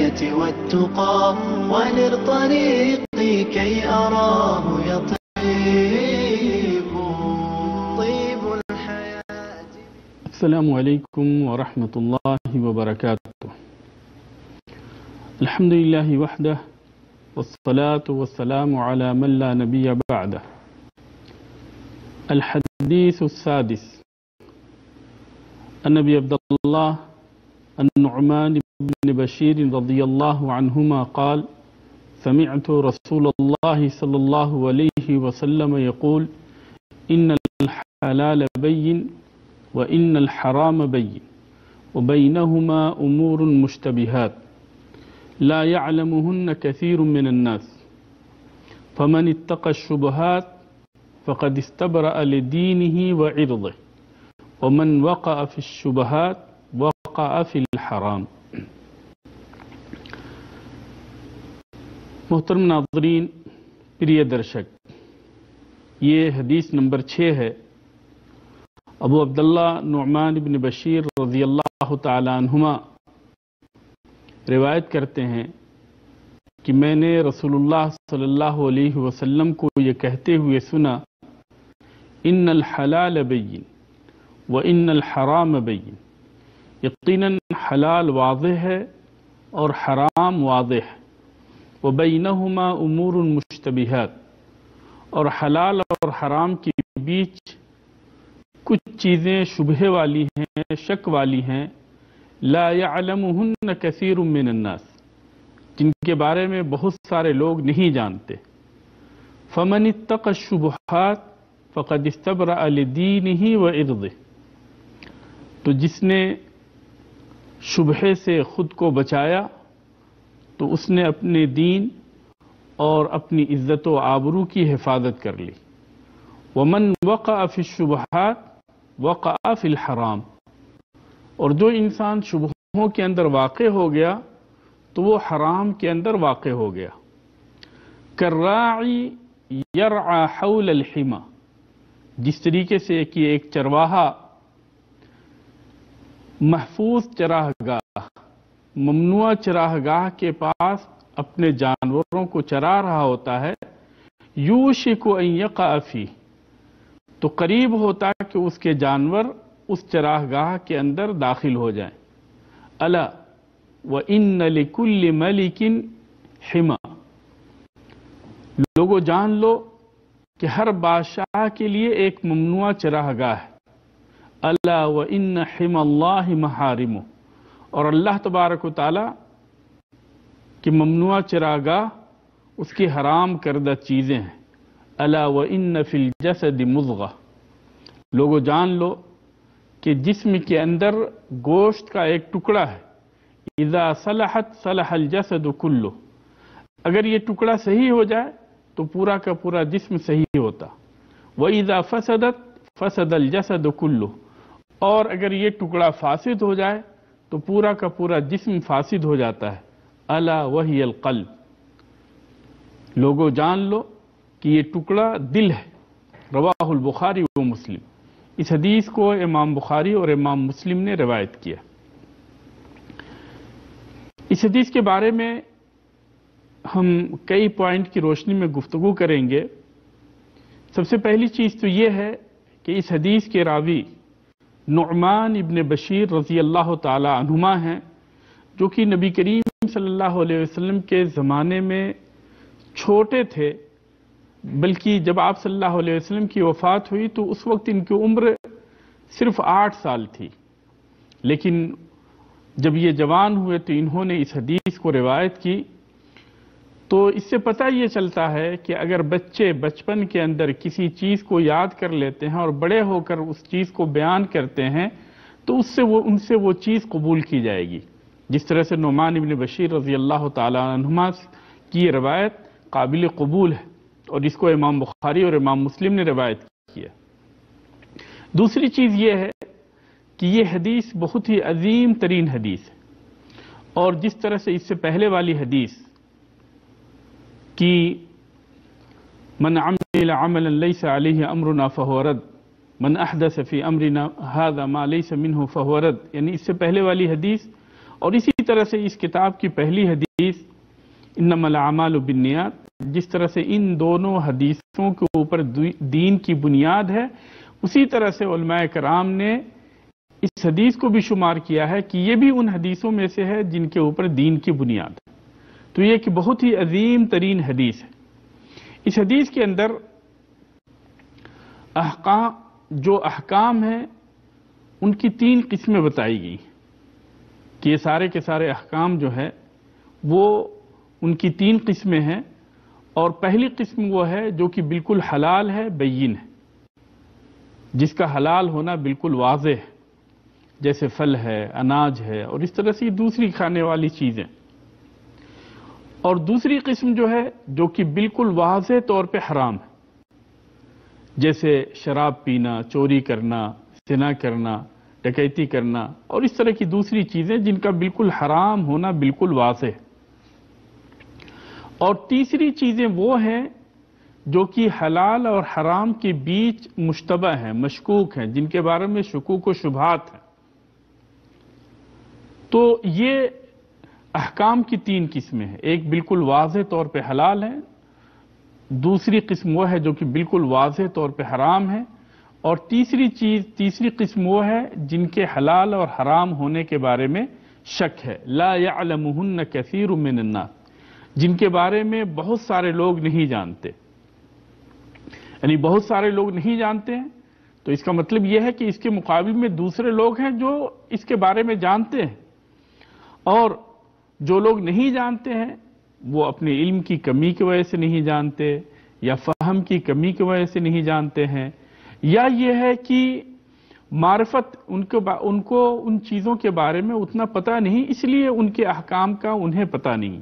الهداية والتقى winner طريقي كي أراه يطيب طيب الحياة. السلام عليكم ورحمة الله وبركاته. الحمد لله وحده والصلاة والسلام على من لا نبي بعده. الحديث السادس. النبي عبد الله النعمان بن بشير رضي الله عنهما قال: سمعت رسول الله صلى الله عليه وسلم يقول: إن الحلال بين وإن الحرام بين وبينهما أمور مشتبهات لا يعلمهن كثير من الناس فمن اتقى الشبهات فقد استبرأ لدينه وعرضه ومن وقع في الشبهات وقع في الحرام. محترم ناظرین، پریہ درشک، یہ حدیث نمبر 6 ہے۔ ابو عبداللہ نعمان بن بشیر رضی اللہ تعالی عنہما روایت کرتے ہیں کہ میں نے رسول اللہ صلی اللہ علیہ وسلم کو یہ کہتے ہوئے سنا: ان الحلال بین وان الحرام بین، یقیناً حلال واضح ہے اور حرام واضح ہے، وبینہما امور مشتبہات، اور حلال اور حرام کے بیچ کچھ چیزیں شبہ والی ہیں، شک والی ہیں، لا يعلمهن كثير من الناس، جن کے بارے میں بہت سارے لوگ نہیں جانتے۔ فمن اتقى الشبہات فقد استبرأ لدینہ وعرضہ، تو جس نے شبہے سے خود کو بچایا تو اس نے اپنے دین اور اپنی عزت و آبرو کی حفاظت کر لی۔ ومن وقع فی الشبہات وقع فی الحرام، اور جو انسان شبہوں کے اندر واقع ہو گیا تو وہ حرام کے اندر واقع ہو گیا۔ کالراعی یرعی حول الحمى، جس طریقے سے کہ ایک چرواہا محفوظ چراگاہ، ممنوع چراگاہ کے پاس اپنے جانوروں کو چرا رہا ہوتا ہے، یوشک ان یقع فیہ، تو قریب ہوتا ہے کہ اس کے جانور اس چراگاہ کے اندر داخل ہو جائیں۔ الا وان لکل ملک حمى، لوگو جان لو کہ ہر بادشاہ کے لیے ایک ممنوع چراگاہ ہے۔ الا وان حمى اللہ محارمہ، اور اللہ تبارک و تعالی کی ممنوع چراگاہ اس کی حرام کردہ چیزیں ہیں۔ الا وان فی الجسد مضغہ، لوگو جان لو کہ جسم کے اندر گوشت کا ایک ٹکڑا ہے، اذا صلحت صلح الجسد کلہ، اگر یہ ٹکڑا صحیح ہو جائے تو پورا کا پورا جسم صحیح ہوتا۔ وَإِذَا فَسَدَتْ فَسَدَ الْجَسَدُ كُلُّهُ، اور اگر یہ ٹکڑا فاسد ہو جائے تو پورا کا پورا جسم فاسد ہو جاتا ہے۔ الا وہی القلب، لوگو جان لو کہ یہ ٹکڑا دل ہے۔ رواہ البخاری و مسلم، اس حدیث کو امام بخاری اور امام مسلم نے روایت کیا۔ اس حدیث کے بارے میں ہم کئی پوائنٹ کی روشنی میں گفتگو کریں گے۔ سب سے پہلی چیز تو یہ ہے کہ اس حدیث کے راوی نعمان ابن بشیر رضی اللہ تعالی عنہما ہیں، جو کہ نبی کریم صلی اللہ علیہ وسلم کے زمانے میں چھوٹے تھے، بلکہ جب آپ صلی اللہ علیہ وسلم کی وفات ہوئی تو اس وقت ان کی عمر صرف 8 سال تھی، لیکن جب یہ جوان ہوئے تو انہوں نے اس حدیث کو روایت کی۔ تو اس سے پتہ یہ چلتا ہے کہ اگر بچے بچپن کے اندر کسی چیز کو یاد کر لیتے ہیں اور بڑے ہو کر اس چیز کو بیان کرتے ہیں تو ان سے وہ چیز قبول کی جائے گی، جس طرح سے نعمان ابن بشیر رضی اللہ تعالی عنہما کی یہ روایت قابل قبول ہے، اور اس کو امام بخاری اور امام مسلم نے روایت کیا۔ دوسری چیز یہ ہے کہ یہ حدیث بہت ہی عظیم ترین حدیث ہے، اور جس طرح سے اس سے پہلے والی حدیث کہ من عمل عملا لیس علیہ امرنا فہو رد، من احدث فی امرنا هذا ما لیس منہ فہو رد، یعنی اس سے پہلے والی حدیث اور اسی طرح سے اس کتاب کی پہلی حدیث انما الاعمال بالنیات، جس طرح سے ان دونوں حدیثوں کے اوپر دین کی بنیاد ہے، اسی طرح سے علماء کرام نے اس حدیث کو بھی شمار کیا ہے کہ یہ بھی ان حدیثوں میں سے ہے جن کے اوپر دین کی بنیاد ہے۔ تو یہ کہ بہت ہی عظیم ترین حدیث ہے۔ اس حدیث کے اندر احکام ہیں ان کی 3 قسمیں بتائی گئی کہ یہ سارے کے سارے احکام جو ہے وہ ان کی 3 قسمیں ہیں، اور پہلی قسم وہ ہے جو کہ بالکل حلال ہے، بین ہے، جس کا حلال ہونا بالکل واضح ہے، جیسے پھل ہے، اناج ہے، اور اس طرح سے دوسری کھانے والی چیزیں۔ اور دوسری قسم جو ہے جو کہ بالکل واضح طور پہ حرام ہے، جیسے شراب پینا، چوری کرنا، زنا کرنا، ڈکیتی کرنا، اور اس طرح کی دوسری چیزیں جن کا بالکل حرام ہونا بالکل واضح ہے۔ اور تیسری چیزیں وہ ہیں جو کہ حلال اور حرام کے بیچ مشتبہ ہیں، مشکوک ہیں، جن کے بارے میں شکوک و شبہات ہیں۔ تو یہ احکام کی 3 قسمیں ہیں، ایک بالکل واضح طور پہ حلال ہے، دوسری قسم وہ ہے جو کہ بالکل واضح طور پہ حرام ہے، اور تیسری قسم وہ ہے جن کے حلال اور حرام ہونے کے بارے میں شک ہے، لا يعلمهن كثير من الناس، جن کے بارے میں بہت سارے لوگ نہیں جانتے۔ یعنی بہت سارے لوگ نہیں جانتے ہیں تو اس کا مطلب یہ ہے کہ اس کے مقابل میں دوسرے لوگ ہیں جو اس کے بارے میں جانتے ہیں، اور جو لوگ نہیں جانتے ہیں وہ اپنے علم کی کمی کی وجہ سے نہیں جانتے، یا فہم کی کمی کی وجہ سے نہیں جانتے ہیں، یا یہ ہے کہ معرفت ان کو ان چیزوں کے بارے میں اتنا پتہ نہیں، اس لیے ان کے احکام کا انہیں پتہ نہیں۔